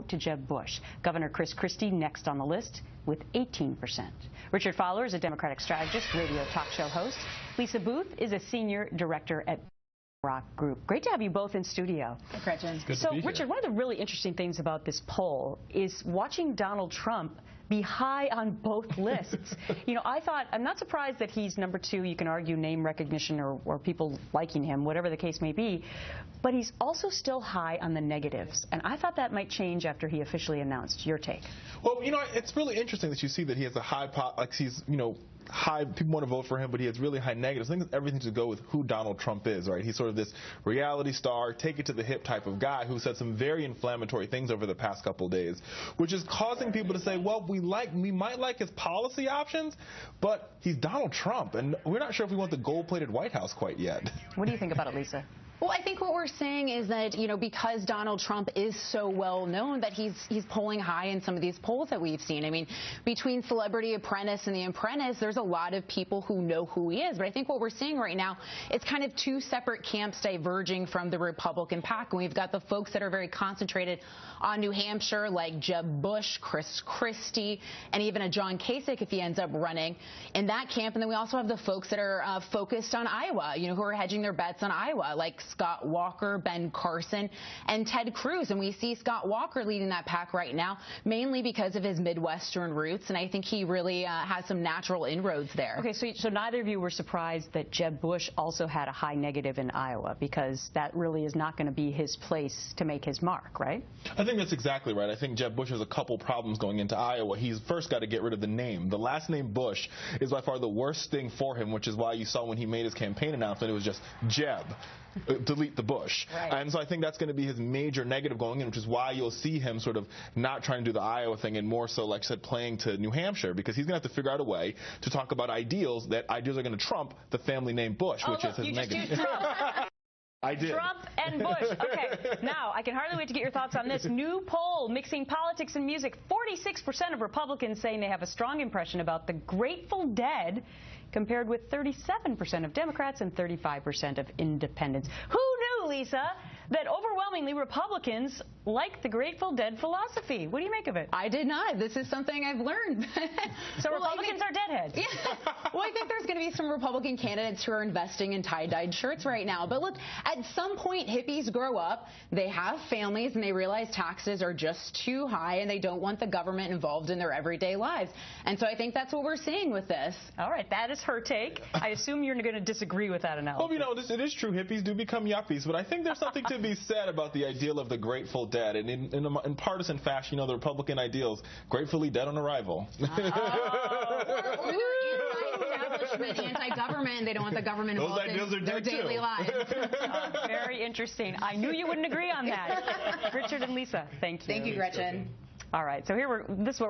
to Jeb Bush. Governor Chris Christie next on the list with 18%. Richard Fowler is a Democratic strategist, radio talk show host. Lisa Booth is a senior director at Rock Group. Great to have you both in studio. Hey, Gretchen. So, Richard, one of the really interesting things about this poll is watching Donald Trump be high on both lists. You know, I'm not surprised that he's number 2. You can argue name recognition or people liking him, whatever the case may be. But he's also still high on the negatives. And I thought that might change after he officially announced. Your take? Well, you know, it's really interesting that you see that he has a high he's, you know, high, people want to vote for him, but he has really high negatives. I think it's everything to go with who Donald Trump is, right? He's sort of this reality star, take it to the hip type of guy who said some very inflammatory things over the past couple of days, which is causing people to say, well, we might like his policy options, but he's Donald Trump, and we're not sure if we want the gold-plated White House quite yet. What do you think about it, Lisa? Well, I think what we're saying is that, you know, because Donald Trump is so well known that he's polling high in some of these polls that we've seen. I mean, between Celebrity Apprentice and The Apprentice, there's a lot of people who know who he is. But I think what we're seeing right now, it's kind of two separate camps diverging from the Republican pack. And we've got the folks that are very concentrated on New Hampshire, like Jeb Bush, Chris Christie, and even a John Kasich if he ends up running in that camp. And then we also have the folks that are focused on Iowa, you know, who are hedging their bets on Iowa, like Scott Walker, Ben Carson, and Ted Cruz. And we see Scott Walker leading that pack right now, mainly because of his Midwestern roots. And I think he really has some natural inroads there. Okay, so neither of you were surprised that Jeb Bush also had a high negative in Iowa, because that really is not going to be his place to make his mark, right? I think that's exactly right. I think Jeb Bush has a couple problems going into Iowa. He's first got to get rid of the name. The last name Bush is by far the worst thing for him, which is why you saw when he made his campaign announcement, it was just Jeb. Delete the Bush. Right. And so I think that's going to be his major negative going in, which is why you'll see him sort of not trying to do the Iowa thing and more so, like I said, playing to New Hampshire, because he's going to have to figure out a way to talk about ideals that are going to trump the family name Bush, which is his negative. I did. Trump and Bush. Okay, now I can hardly wait to get your thoughts on this new poll mixing politics and music. 46% of Republicans saying they have a strong impression about the Grateful Dead, compared with 37% of Democrats and 35% of independents. Who knew, Lisa, that overwhelmingly Republicans like the Grateful Dead philosophy? What do you make of it? I did not. This is something I've learned. So Republicans are deadheads. Yeah. Well, I think there's going to be some Republican candidates who are investing in tie-dyed shirts right now. But look, at some point, hippies grow up, they have families, and they realize taxes are just too high, and they don't want the government involved in their everyday lives. And so I think that's what we're seeing with this. All right, that is her take. I assume you're going to disagree with that analysis. Well, you know, it is true. Hippies do become yuppies, but I think there's something to be said about the ideal of the Grateful Dead. And in partisan fashion, you know, the Republican ideals, gratefully dead on arrival. Or anti-establishment, anti-government. They don't want the government involved in their daily lives. Very interesting. I knew you wouldn't agree on that. Richard and Lisa, thank you. Thank you, Gretchen. All right, so this is what we're